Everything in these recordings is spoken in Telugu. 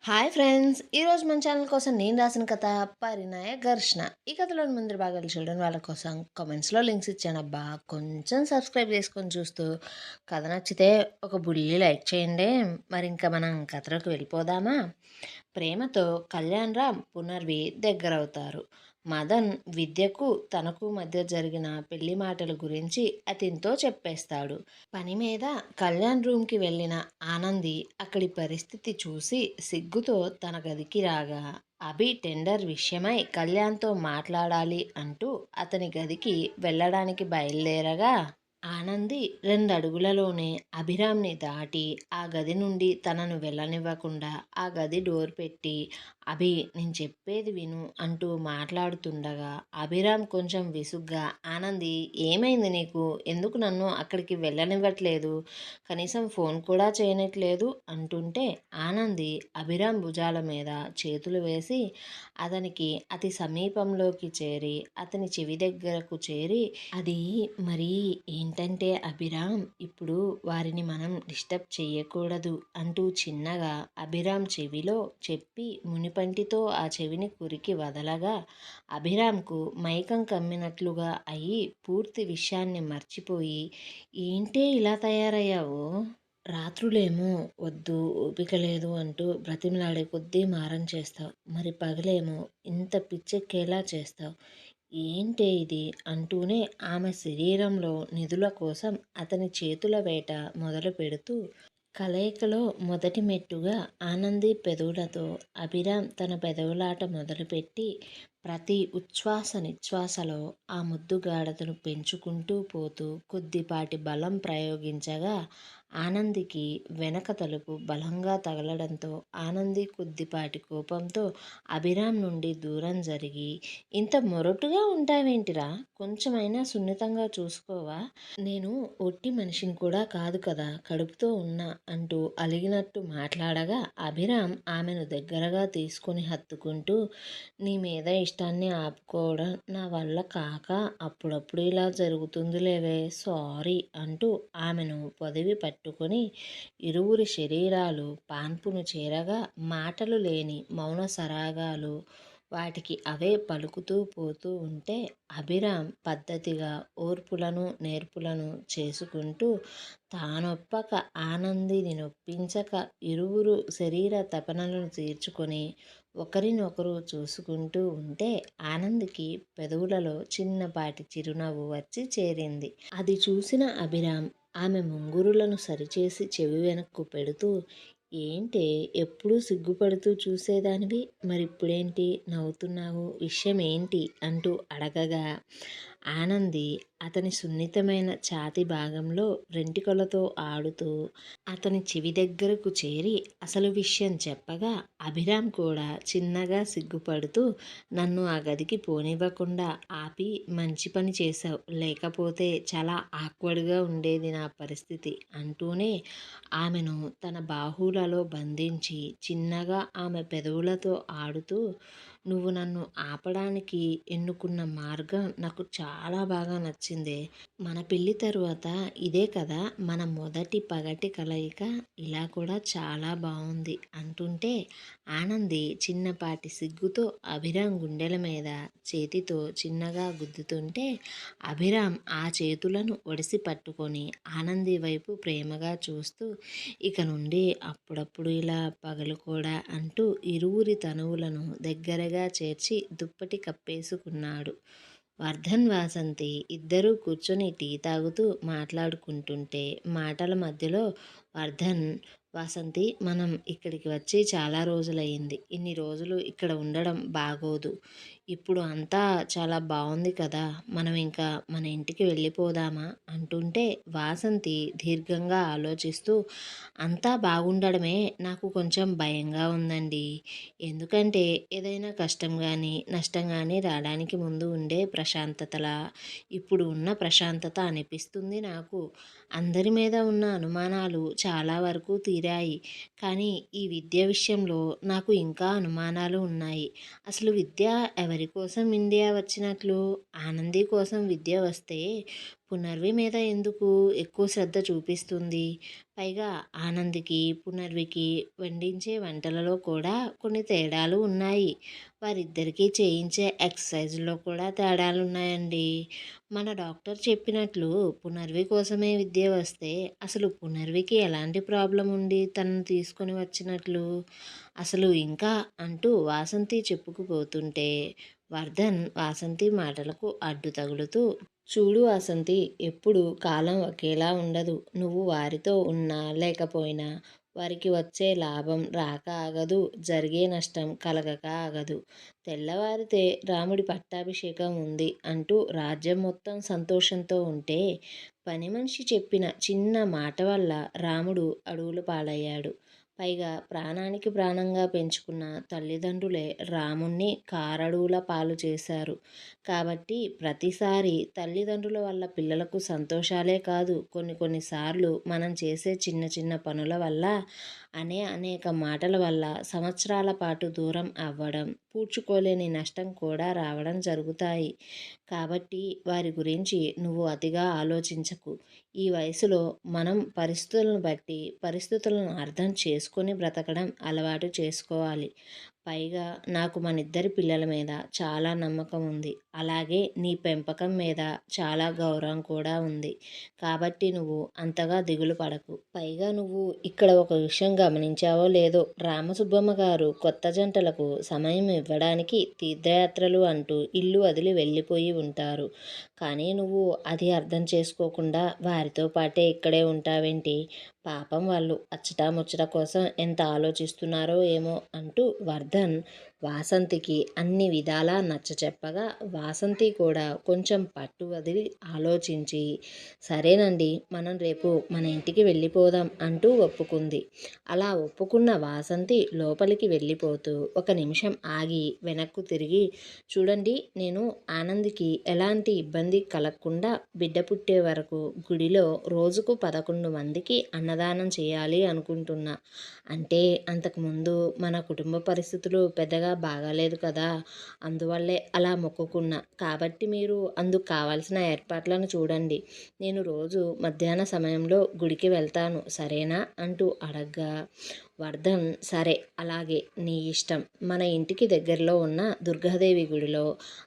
Hi friends! ఈరోజు మన ఛానల్ కోసం నేను రాసిన కథ 'పరిణయ ఘర్షణ'. ఈ కథలోని ముందు భాగాలు చూడని వాళ్ళ కోసం కామెంట్స్‌లో లింక్స్ ఇచ్చానబ్బా. కొంచెం సబ్స్క్రైబ్ చేసుకొని చూస్తూ కథ నచ్చితే ఒక బుల్లి లైక్ చేయండి. మరి ఇంకా మనం కథలోకి వెళ్ళిపోదామా? ప్రేమతో కళ్యాణ్‌రామ్, పునర్వి దగ్గరవుతారు. మదన్ విద్యకు తనకు మధ్య జరిగిన పెళ్లి మాటల గురించి అతనితో చెప్పేస్తాడు. పని మీద కళ్యాణ్ రూమ్కి వెళ్ళిన ఆనంది అక్కడి పరిస్థితి చూసి సిగ్గుతో తన గదికి రాగా, అభి టెండర్ విషయమై కళ్యాణ్తో మాట్లాడాలి అంటూ అతని గదికి వెళ్ళడానికి బయలుదేరగా, ఆనంది 2 అడుగులలోనే అభిరామ్‌ని దాటి ఆ గది నుండి తనను వెళ్ళనివ్వకుండా ఆ గది డోర్ పెట్టి, "అభి, నేను చెప్పేది విను" అంటూ మాట్లాడుతుండగా, అభిరామ్ కొంచెం విసుగ్గా, "ఆనంది, ఏమైంది నీకు? ఎందుకు నన్ను అక్కడికి వెళ్ళనివ్వట్లేదు? కనీసం ఫోన్ కూడా చేయనట్లేదు" అంటుంటే, ఆనంది అభిరామ్ భుజాల మీద చేతులు వేసి అతనికి అతి సమీపంలోకి చేరి అతని చెవి దగ్గరకు చేరి, "అది మరి ఏంటంటే అభిరామ్, ఇప్పుడు వారిని మనం డిస్టర్బ్ చెయ్యకూడదు" అంటూ చిన్నగా అభిరామ్ చెవిలో చెప్పి మునిపంటితో ఆ చెవిని కొరికి వదలగా, అభిరామ్కు మైకం కమ్మినట్లుగా అయి పూర్తి విషయాన్ని మర్చిపోయి, "ఏంటే ఇలా తయారయ్యావు? రాత్రులేమో వద్దు, ఓపిక లేదు అంటూ బ్రతిమలాడే కొద్దీ మారం చేస్తావు. మరి పగలేమో ఇంత పిచ్చెక్కేలా చేస్తావు. ఏంటే ఇది?" అంటూనే ఆమె శరీరంలో నిధుల కోసం అతని చేతుల వేట మొదలు పెడుతూ, కలయికలో మొదటి మెట్టుగా ఆనంది పెదవులతో అభిరామ్ తన పెదవులాట మొదలుపెట్టి, ప్రతి ఉచ్ఛ్వాస నిశ్వాసలో ఆ ముద్దు గాఢతను పెంచుకుంటూ పోతూ కొద్దిపాటి బలం ప్రయోగించగా, ఆనందికి వెనక తలుపు బలంగా తగలడంతో ఆనంది కొద్దిపాటి కోపంతో అభిరామ్ నుండి దూరం జరిగి, "ఇంత మొరటుగా ఉంటావేంటిరా? కొంచెమైనా సున్నితంగా చూసుకోవా? నేను ఒట్టి మనిషిని కూడా కాదు కదా, కడుపుతో ఉన్నా" అంటూ అలిగినట్టు మాట్లాడగా, అభిరామ్ ఆమెను దగ్గరగా తీసుకుని హత్తుకుంటూ, "నీ మీద ఇష్టాన్ని ఆపుకోవడం నా వల్ల కాక అప్పుడప్పుడు ఇలా జరుగుతుందిలేవే, సారీ" అంటూ ఆమెను పొదివి పట్టుకొని ఇరువురి శరీరాలు పాన్పును చేరగా, మాటలు లేని మౌన సరాగాలు వాటికి అవే పలుకుతూ పోతూ ఉంటే, అభిరామ్ పద్ధతిగా ఓర్పులను నేర్పులను చేసుకుంటూ తానొప్పక ఆనందిని నొప్పించక ఇరువురు శరీర తపనలను తీర్చుకొని ఒకరినొకరు చూసుకుంటూ ఉంటే, ఆనందికి పెదవులలో చిన్నపాటి చిరునవ్వు వచ్చి చేరింది. అది చూసిన అభిరామ్ ఆమె ముంగురులను సరిచేసి చెవి వెనక్కు పెడుతూ, "ఏంటే ఎప్పుడూ సిగ్గుపడుతూ చూసేదానివి, మరిప్పుడేంటి నవ్వుతున్నావు? విషయం ఏంటి?" అంటూ అడగగా, ఆనంది అతని సున్నితమైన ఛాతీ భాగంలో వెంట్రుకలతో ఆడుతూ అతని చెవి దగ్గరకు చేరి అసలు విషయం చెప్పగా, అభిరామ్ కూడా చిన్నగా సిగ్గుపడుతూ, "నన్ను ఆ గదికి పోనివ్వకుండా ఆపి మంచి పని చేశావు. లేకపోతే చాలా ఆక్వర్డ్‌గా ఉండేది నా పరిస్థితి" అంటూనే ఆమెను తన బాహువులలో బంధించి చిన్నగా ఆమె పెదవులతో ఆడుతూ, "నువ్వు నన్ను ఆపడానికి ఎన్నుకున్న మార్గం నాకు చాలా బాగా నచ్చిందే. మన పెళ్లి తరువాత ఇదే కదా మన మొదటి పగటి కలయిక. ఇలా కూడా చాలా బావుంది" అంటుంటే, ఆనంది చిన్నపాటి సిగ్గుతో అభిరామ్ గుండెల మీద చేతితో చిన్నగా గుద్దుతుంటే, అభిరామ్ ఆ చేతులను ఒడిసి పట్టుకొని ఆనంది వైపు ప్రేమగా చూస్తూ, "ఇక నుండి అప్పుడప్పుడు ఇలా పగలు కూడా" అంటూ ఇరువురి తనువులను దగ్గరగా చేర్చి దుప్పటి కప్పేసుకున్నాడు. వర్ధన్, వాసంతి ఇద్దరూ కూర్చొని టీ తాగుతూ మాట్లాడుకుంటుంటే, మాటల మధ్యలో వర్ధన్, "వాసంతి, మనం ఇక్కడికి వచ్చి చాలా రోజులయ్యింది. ఇన్ని రోజులు ఇక్కడ ఉండడం బాగోదు. ఇప్పుడు అంతా చాలా బావుంది కదా, మనం ఇంకా మన ఇంటికి వెళ్ళిపోదామా" అంటుంటే, వాసంతి దీర్ఘంగా ఆలోచిస్తూ, "అంతా బాగుండడమే నాకు కొంచెం భయంగా ఉందండి. ఎందుకంటే ఏదైనా కష్టం గానీ, నష్టం గానీ రాడానికి ముందు ఉండే ప్రశాంతతలా ఇప్పుడు ఉన్న ప్రశాంతత అనిపిస్తుంది నాకు. అందరి మీద ఉన్న అనుమానాలు చాలా వరకు తీరాయి. కానీ ఈ విద్య విషయంలో నాకు ఇంకా అనుమానాలు ఉన్నాయి. అసలు విద్య ఎవరి కోసం ఇండియా వచ్చినట్లు? ఆనంది కోసం విద్య వస్తే పునర్వి మీద ఎందుకు ఎక్కువ శ్రద్ధ చూపిస్తుంది. పైగా ఆనంద్‌కి, పునర్వికి వండించే వంటలలో కూడా కొన్ని తేడాలు ఉన్నాయి. వారిద్దరికీ చేయించే ఎక్సర్‌సైజుల్లో కూడా తేడాలున్నాయండి. మన డాక్టర్ చెప్పినట్లు పునర్వి కోసమే విద్య వస్తే అసలు పునర్వికి ఎలాంటి ప్రాబ్లమ్ ఉండి తనను తీసుకొని వచ్చినట్లు? అసలు ఇంకా అంటూ వాసంతి చెప్పుకుపోతుంటే వర్ధన్ వాసంతి మాటలకు అడ్డు తగులుతూ, చూడు వాసంతి, ఎప్పుడు కాలం ఒకేలా ఉండదు. నువ్వు వారితో ఉన్నా లేకపోయినా వారికి వచ్చే లాభం రాక ఆగదు, జరిగే నష్టం కలగక ఆగదు. తెల్లవారితే రాముడి పట్టాభిషేకం ఉంది అంటూ రాజ్యం మొత్తం సంతోషంతో ఉంటే, పని మనిషి చెప్పిన చిన్న మాట వల్ల రాముడు అడవుల పాలయ్యాడు. పైగా ప్రాణానికి ప్రాణంగా పెంచుకున్న తల్లిదండ్రులే రాముణ్ణి కారడవుల పాలు చేశారు. కాబట్టి ప్రతిసారి తల్లిదండ్రుల వల్ల పిల్లలకు సంతోషాలే కాదు, కొన్నిసార్లు మనం చేసే చిన్న చిన్న పనుల వల్ల, అనేక మాటల వల్ల సంవత్సరాల పాటు దూరం అవ్వడం, పూడ్చుకోలేని నష్టం కూడా రావడం జరుగుతాయి. కాబట్టి వారి గురించి నువ్వు అతిగా ఆలోచించకు. ఈ వయసులో మనం పరిస్థితులను బట్టి పరిస్థితులను అర్థం చేసుకొని బ్రతకడం అలవాటు చేసుకోవాలి. పైగా నాకు మనిద్దరి పిల్లల మీద చాలా నమ్మకం ఉంది. అలాగే నీ పెంపకం మీద చాలా గౌరవం కూడా ఉంది. కాబట్టి నువ్వు అంతగా దిగులు పడకు. పైగా నువ్వు ఇక్కడ ఒక విషయం గమనించావో లేదో, రామసుబ్బమ్మ గారు కొత్త జంటలకు సమయం ఇవ్వడానికి తీర్థయాత్రలు అంటూ ఇల్లు వదిలి వెళ్ళిపోయి ఉంటారు. కానీ నువ్వు అది అర్థం చేసుకోకుండా వారితో పాటే ఇక్కడే ఉంటావేంటి? పాపం వాళ్ళు అచ్చటా ముచ్చట కోసం ఎంత ఆలోచిస్తున్నారో ఏమో అంటూ వర్ధన్ వాసంతికి అన్ని విధాలా నచ్చచెప్పగా, వాసంతి కూడా కొంచెం పట్టు వదిలి ఆలోచించి, సరేనండి, మనం రేపు మన ఇంటికి వెళ్ళిపోదాం అంటూ ఒప్పుకుంది. అలా ఒప్పుకున్న వాసంతి లోపలికి వెళ్ళిపోతూ ఒక నిమిషం ఆగి వెనక్కు తిరిగి, చూడండి, నేను ఆనంద్‌కి ఎలాంటి ఇబ్బంది కలగకుండా బిడ్డ పుట్టే వరకు గుడిలో రోజుకు 11 మందికి అన్నదానం చేయాలి అనుకుంటున్నా. అంటే అంతకుముందు మన కుటుంబ పరిస్థితులు పెద్దగా బాగాలేదు కదా, అందువల్లే అలా మొక్కుకున్నా. కాబట్టి మీరు అందుకు కావాల్సిన ఏర్పాట్లను చూడండి. నేను రోజు మధ్యాహ్న సమయంలో గుడికి వెళ్తాను, సరేనా అంటూ అడగ్గా, వర్ధన్ సరే, అలాగే, నీ ఇష్టం. మన ఇంటికి దగ్గరలో ఉన్న దుర్గాదేవి గుడిలో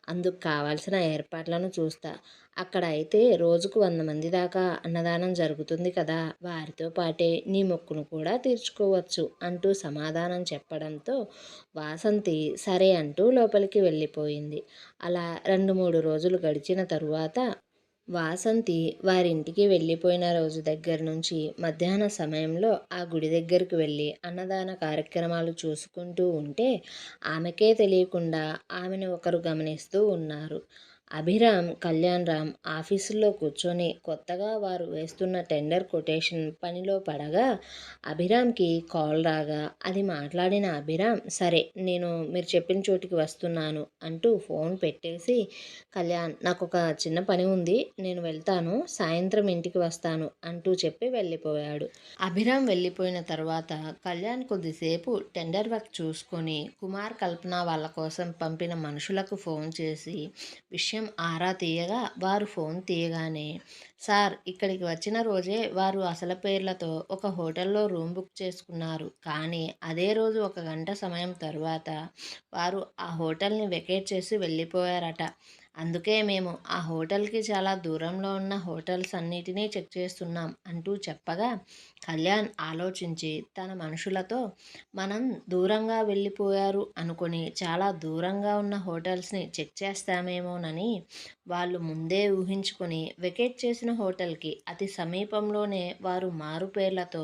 అందుకు కావాల్సిన ఏర్పాట్లను చూస్తా. అక్కడ అయితే రోజుకు 100 మంది దాకా అన్నదానం జరుగుతుంది కదా, వారితో పాటే నీ మొక్కును కూడా తీర్చుకోవచ్చు అంటూ సమాధానం చెప్పడంతో వాసంతి సరే అంటూ లోపలికి వెళ్ళిపోయింది. అలా 2-3 రోజులు గడిచిన తరువాత వాసంతి వారింటికి వెళ్ళిపోయిన రోజు దగ్గర నుంచి మధ్యాహ్న సమయంలో ఆ గుడి దగ్గరికి వెళ్ళి అన్నదాన కార్యక్రమాలు చూసుకుంటూ ఉంటే ఆమెకే తెలియకుండా ఆమెను ఒకరు గమనిస్తూ ఉన్నారు. అభిరామ్, కళ్యాణ్‌రామ్ ఆఫీసులో కూర్చొని కొత్తగా వారు వేస్తున్న టెండర్ కొటేషన్ పనిలో పడగా అభిరామ్‌కి కాల్ రాగా, అది మాట్లాడిన అభిరామ్, సరే, నేను మీరు చెప్పిన చోటికి వస్తున్నాను అంటూ ఫోన్ పెట్టేసి, కళ్యాణ్, నాకొక చిన్న పని ఉంది, నేను వెళ్తాను, సాయంత్రం ఇంటికి వస్తాను అంటూ చెప్పి వెళ్ళిపోయాడు. అభిరామ్ వెళ్ళిపోయిన తర్వాత కళ్యాణ్ కొద్దిసేపు టెండర్ వర్క్ చూసుకొని కుమార్, కల్పన వాళ్ళ కోసం పంపిన మనుషులకు ఫోన్ చేసి విషయం ఆరా తీయగా, వారు ఫోన్ తీయగానే, సార్, ఇక్కడికి వచ్చిన రోజే వారు అసలు పేర్లతో ఒక హోటల్లో రూమ్ బుక్ చేసుకున్నారు. కానీ అదే రోజు 1 గంట సమయం తరువాత వారు ఆ హోటల్ని వెకేట్ చేసి వెళ్ళిపోయారట. అందుకే మేము ఆ హోటల్కి చాలా దూరంలో ఉన్న హోటల్స్ అన్నిటినీ చెక్ చేస్తున్నాం అంటూ చెప్పగా, కళ్యాణ్ ఆలోచించి తన మనుషులతో, మనం దూరంగా వెళ్ళిపోయారు అనుకొని చాలా దూరంగా ఉన్న హోటల్స్ని చెక్ చేస్తామేమోనని వాళ్ళు ముందే ఊహించుకొని వెకేట్ చేసిన హోటల్కి అతి సమీపంలోనే వారు మారు పేర్లతో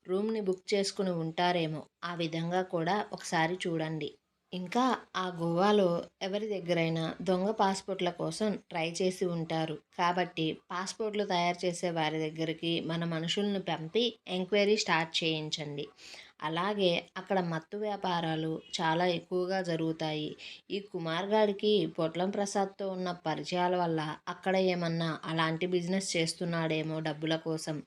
రూమ్ని బుక్ చేసుకుని ఉంటారేమో, ఆ విధంగా కూడా ఒకసారి చూడండి. ఇంకా ఆ గోవాలో ఎవరి దగ్గరైనా దొంగ పాస్పోర్ట్ల కోసం ట్రై చేసి ఉంటారు. కాబట్టి పాస్పోర్ట్లు తయారు చేసే వారి దగ్గరికి మన మనుషుల్ని పంపి ఎంక్వైరీ స్టార్ట్ చేయించండి. అలాగే అక్కడ మత్తు వ్యాపారాలు చాలా ఎక్కువగా జరుగుతాయి. ఈ కుమార్ గాడికి పొట్లం ప్రసాద్‌తో ఉన్న పరిచయాల వల్ల అక్కడ ఏమన్నా అలాంటి బిజినెస్ చేస్తున్నాడేమో డబ్బుల కోసం.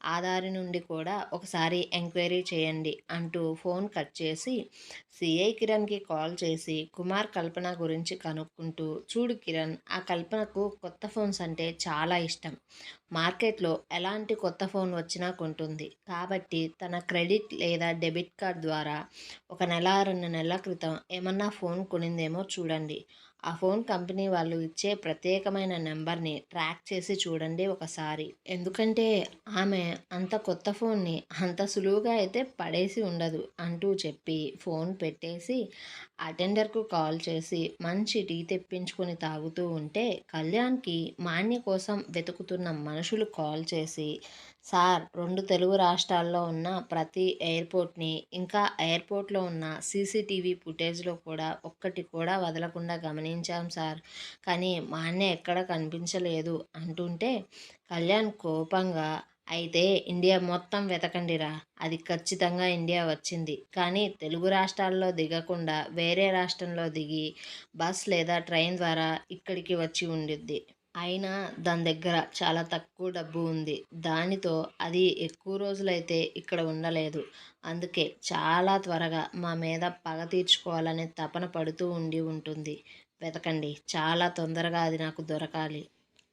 ఆ దారి నుండి కూడా ఒకసారి ఎంక్వైరీ చేయండి అంటూ ఫోన్ కట్ చేసి సీఐ కిరణ్‌కి కాల్ చేసి కుమార్, కల్పన గురించి కనుక్కుంటూ, చూడు కిరణ్, ఆ కల్పనకు కొత్త ఫోన్స్ అంటే చాలా ఇష్టం. మార్కెట్‌లో ఎలాంటి కొత్త ఫోన్ వచ్చినా కొంటుంది. కాబట్టి తన క్రెడిట్ లేదా డెబిట్ కార్డ్ ద్వారా ఒక నెల, 2 నెలల క్రితం ఏమన్నా ఫోన్ కొనిందేమో చూడండి. ఆ ఫోన్ కంపెనీ వాళ్ళు ఇచ్చే ప్రత్యేకమైన నంబర్‌ని ట్రాక్ చేసి చూడండి ఒకసారి. ఎందుకంటే ఆమె అంత కొత్త ఫోన్‌ని అంత సులువుగా అయితే పడేసి ఉండదు అంటూ చెప్పి ఫోన్ పెట్టేసి అటెండర్‌కు కాల్ చేసి మంచి టీ తెప్పించుకొని తాగుతూ ఉంటే కళ్యాణ్‌కి మాన్య కోసం వెతుకుతున్న మనుషులు కాల్ చేసి, సార్, 2 తెలుగు రాష్ట్రాల్లో ఉన్న ప్రతి ఎయిర్‌పోర్ట్‌ని, ఇంకా ఎయిర్‌పోర్ట్‌లో ఉన్న సీసీటీవీ ఫుటేజ్‌లో కూడా ఒక్కటి కూడా వదలకుండా గమనించాం సార్. కానీ మాన్య ఎక్కడ కనిపించలేదు అంటుంటే కళ్యాణ్ కోపంగా, అయితే ఇండియా మొత్తం వెతకండిరా, అది ఖచ్చితంగా ఇండియా వచ్చింది. కానీ తెలుగు రాష్ట్రాల్లో దిగకుండా వేరే రాష్ట్రంలో దిగి బస్ లేదా ట్రైన్ ద్వారా ఇక్కడికి వచ్చి ఉండిద్ది. అయినా దాని దగ్గర చాలా తక్కువ డబ్బు ఉంది. దానితో అది ఎక్కువ రోజులైతే ఇక్కడ ఉండలేదు. అందుకే చాలా త్వరగా మా మీద పగ తీర్చుకోవాలనే తపన పడుతూ ఉండి ఉంటుంది. వెతకండి. చాలా తొందరగా అది నాకు దొరకాలి.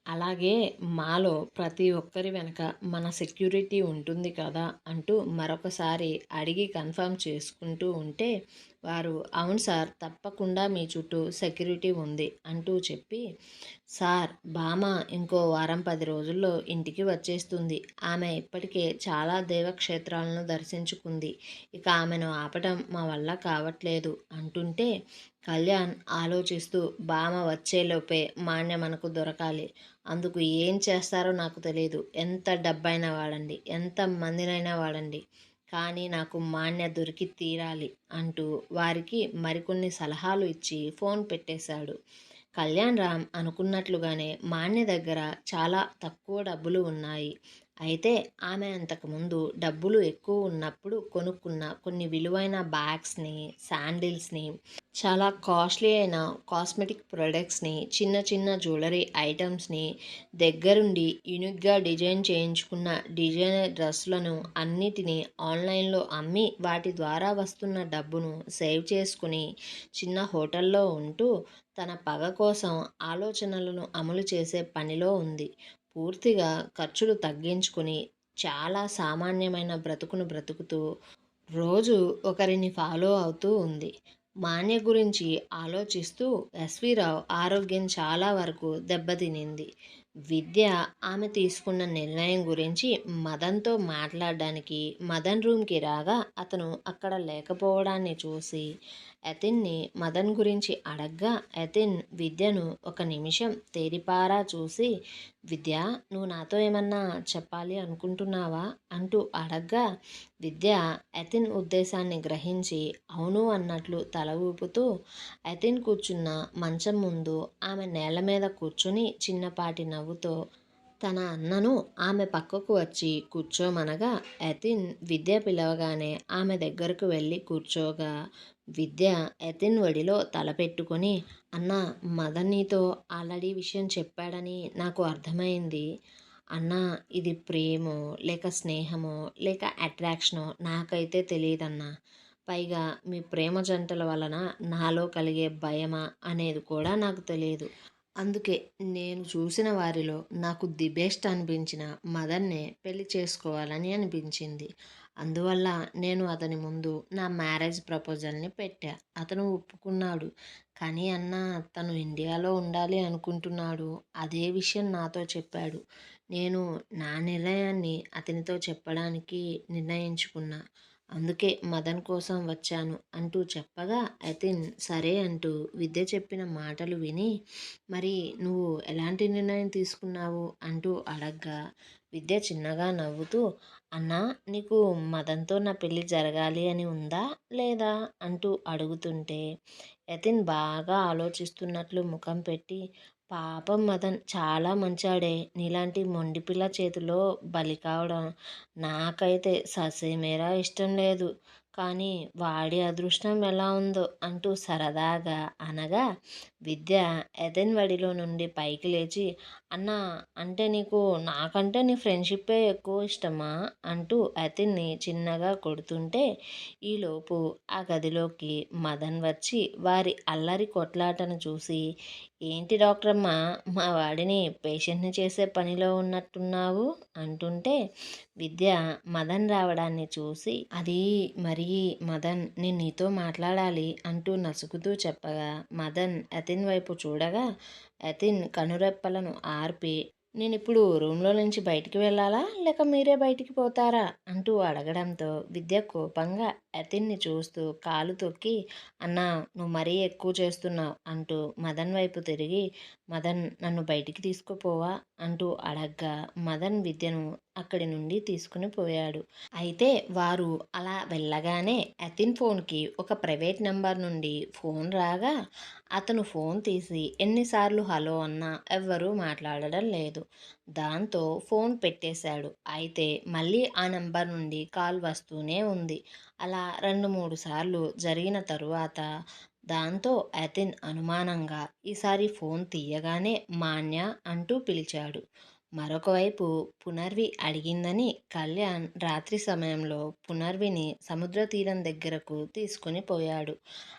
అలాగే మాలో ప్రతి ఒక్కరి వెనక మన సెక్యూరిటీ ఉంటుంది కదా అంటూ మరొకసారి అడిగి కన్ఫర్మ్ చేసుకుంటూ ఉంటే వారు, అవును సార్, తప్పకుండా మీ చుట్టూ సెక్యూరిటీ ఉంది అంటూ చెప్పి, సార్, భామ ఇంకో వారం 10 రోజుల్లో ఇంటికి వచ్చేస్తుంది. ఆమె ఇప్పటికే చాలా దేవక్షేత్రాలను దర్శించుకుంది. ఇక ఆమెను ఆపటం మా వల్ల కావట్లేదు అంటుంటే కళ్యాణ్ ఆలోచిస్తూ, భామ వచ్చేలోపే మాన్య మనకు దొరకాలి. అందుకు ఏం చేస్తారో నాకు తెలీదు. ఎంత డబ్బైనా వాడండి, ఎంత మందినైనా వాడండి, కానీ నాకు మాన్య దొరికి తీరాలి అంటూ వారికి మరికొన్ని సలహాలు ఇచ్చి ఫోన్ పెట్టేశాడు. కళ్యాణ్ రామ్ అనుకున్నట్లుగానే మాన్య దగ్గర చాలా తక్కువ డబ్బులు ఉన్నాయి. అయితే ఆమె అంతకుముందు డబ్బులు ఎక్కువ ఉన్నప్పుడు కొనుక్కున్న కొన్ని విలువైన బ్యాగ్స్‌ని, శాండిల్స్‌ని, చాలా కాస్ట్లీ అయిన కాస్మెటిక్ ప్రొడక్ట్స్‌ని, చిన్న చిన్న జ్యువెలరీ ఐటెమ్స్‌ని, దగ్గరుండి యూనిక్‌గా డిజైన్ చేయించుకున్న డిజైనర్ డ్రెస్సులను అన్నిటినీ ఆన్‌లైన్‌లో అమ్మి వాటి ద్వారా వస్తున్న డబ్బును సేవ్ చేసుకుని చిన్న హోటల్లో ఉంటూ తన పగ కోసం ఆలోచనలను అమలు చేసే పనిలో ఉంది. పూర్తిగా ఖర్చులు తగ్గించుకుని చాలా సామాన్యమైన బ్రతుకును బ్రతుకుతూ రోజు ఒకరిని ఫాలో అవుతూ ఉంది. మాన్య గురించి ఆలోచిస్తూ ఎస్వి రావు ఆరోగ్యం చాలా వరకు దెబ్బతినింది. విద్య ఆమె తీసుకున్న నిర్ణయం గురించి మదన్తో మాట్లాడడానికి మదన్ రూమ్కి రాగా అతను అక్కడ లేకపోవడాన్ని చూసి యతిన్ని మదన్ గురించి అడగ్గా యతిన్ విద్యను ఒక నిమిషం తేరిపారా చూసి, విద్య, నువ్వు నాతో ఏమన్నా చెప్పాలి అనుకుంటున్నావా అంటూ అడగ్గా విద్య యతిన్ ఉద్దేశాన్ని గ్రహించి అవును అన్నట్లు తల ఊపుతూ యతిన్ కూర్చున్న మంచం ముందు ఆమె నేల మీద కూర్చొని చిన్నపాటి నవ్వుతో తన అన్నను ఆమె పక్కకు వచ్చి కూర్చోమనగా యతిన్ విద్య పిలవగానే ఆమె దగ్గరకు వెళ్ళి కూర్చోగా విద్య యతిన్ ఒడిలో తల పెట్టుకొని, అన్న, మదన్ నీతో ఆల్రెడీ విషయం చెప్పాడని నాకు అర్థమైంది. అన్న, ఇది ప్రేమో లేక స్నేహమో లేక అట్రాక్షనో నాకైతే తెలియదన్నా. పైగా మీ ప్రేమ జంటల వలన నాలో కలిగే భయమా అనేది కూడా నాకు తెలియదు. అందుకే నేను చూసిన వారిలో నాకు ది బెస్ట్ అనిపించిన మదన్నే పెళ్లి చేసుకోవాలని అనిపించింది. అందువల్ల నేను అతని ముందు నా మ్యారేజ్ ప్రపోజల్ని పెట్టా. అతను ఒప్పుకున్నాడు. కానీ అన్న, తను ఇండియాలో ఉండాలి అనుకుంటున్నాడు. అదే విషయం నాతో చెప్పాడు. నేను నా నిర్ణయాన్ని అతనితో చెప్పడానికి నిర్ణయించుకున్నా. అందుకే మదన్ కోసం వచ్చాను అంటూ చెప్పగా యతిన్ సరే అంటూ విద్య చెప్పిన మాటలు విని, మరి నువ్వు ఎలాంటి నిర్ణయం తీసుకున్నావు అంటూ అడగ్గా విద్య చిన్నగా నవ్వుతూ, అన్నా, నీకు మదన్తో నా పెళ్ళి జరగాలి అని ఉందా లేదా అంటూ అడుగుతుంటే యతిన్ బాగా ఆలోచిస్తున్నట్లు ముఖం పెట్టి, పాపం మదన్ చాలా మంచాడే, నీలాంటి మొండిపిల్ల చేతిలో బలి కావడం నాకైతే ససేమేరా ఇష్టం లేదు. కానీ వాడి అదృష్టం ఎలా ఉందో అంటూ సరదాగా అనగా విద్య ఎదెన్ వడిలో నుండి పైకి లేచి, అన్నా అంటే నీకు నాకంటే నీ ఫ్రెండ్షిప్పే ఎక్కువ ఇష్టమా అంటూ అతన్ని చిన్నగా కొడుతుంటే, ఈలోపు ఆ గదిలోకి మదన్ వచ్చి వారి అల్లరి కొట్లాటను చూసి, ఏంటి డాక్టరమ్మ, మా వాడిని పేషెంట్ని చేసే పనిలో ఉన్నట్టున్నావు అంటుంటే, విద్య మదన్ రావడాన్ని చూసి, అది మరీ మదన్ నేను నీతో మాట్లాడాలి అంటూ నసుగుతూ చెప్పగా, మదన్ అతిన్ వైపు చూడగా అతిన్ కనురెప్పలను ఆర్పి, నేనిప్పుడు రూమ్లో నుంచి బయటికి వెళ్ళాలా లేక మీరే బయటికి పోతారా అంటూ అడగడంతో విద్య కోపంగా అతిన్ని చూస్తూ కాలు తొక్కి, అన్నా నువ్వు మరీ ఎక్కువ చేస్తున్నావు అంటూ మదన్ వైపు తిరిగి, మదన్ నన్ను బయటికి తీసుకుపోవా అంటూ అడగ్గా మదన్ విద్యను అక్కడి నుండి తీసుకుని పోయాడు. అయితే వారు అలా వెళ్ళగానే అతిన్ ఫోన్కి ఒక ప్రైవేట్ నెంబర్ నుండి ఫోన్ రాగా అతను ఫోన్ తీసి ఎన్నిసార్లు హలో అన్నా ఎవ్వరూ మాట్లాడడం లేదు. దాంతో ఫోన్ పెట్టేశాడు. అయితే మళ్ళీ ఆ నెంబర్ నుండి కాల్ వస్తూనే ఉంది. అలా 2, 3 సార్లు జరిగిన తరువాత దాంతో అతిన్ అనుమానంగా ఈసారి ఫోన్ తీయగానే మాన్య అంటూ పిలిచాడు. మరొక వైపు పునర్వి అడిగిందని కళ్యాణ్ రాత్రి సమయంలో పునర్విని సముద్ర తీరం దగ్గరకు తీసుకుని పోయాడు.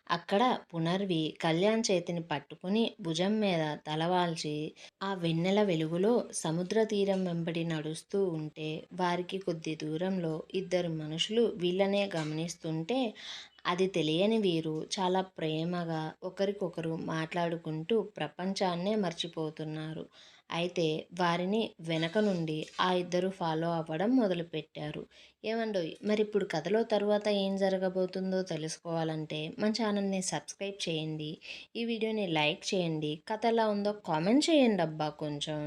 అక్కడ పునర్వి కళ్యాణ్ చేతిని పట్టుకుని భుజం మీద తలవాల్చి ఆ వెన్నెల వెలుగులో సముద్ర తీరం వెంబడి నడుస్తూ ఉంటే వారికి కొద్ది దూరంలో ఇద్దరు మనుషులు వీళ్ళనే గమనిస్తుంటే అది తెలియని వీరు చాలా ప్రేమగా ఒకరికొకరు మాట్లాడుకుంటూ ప్రపంచాన్నే మర్చిపోతున్నారు. అయితే వారిని వెనక నుండి ఆ ఇద్దరు ఫాలో అవ్వడం మొదలుపెట్టారు. ఏమండోయ్ మరి ఇప్పుడు కథలో తరువాత ఏం జరగబోతుందో తెలుసుకోవాలంటే మన ఛానల్ని సబ్స్క్రైబ్ చేయండి. ఈ వీడియోని లైక్ చేయండి. కథ ఎలా ఉందో కామెంట్ చేయండి అబ్బా కొంచెం.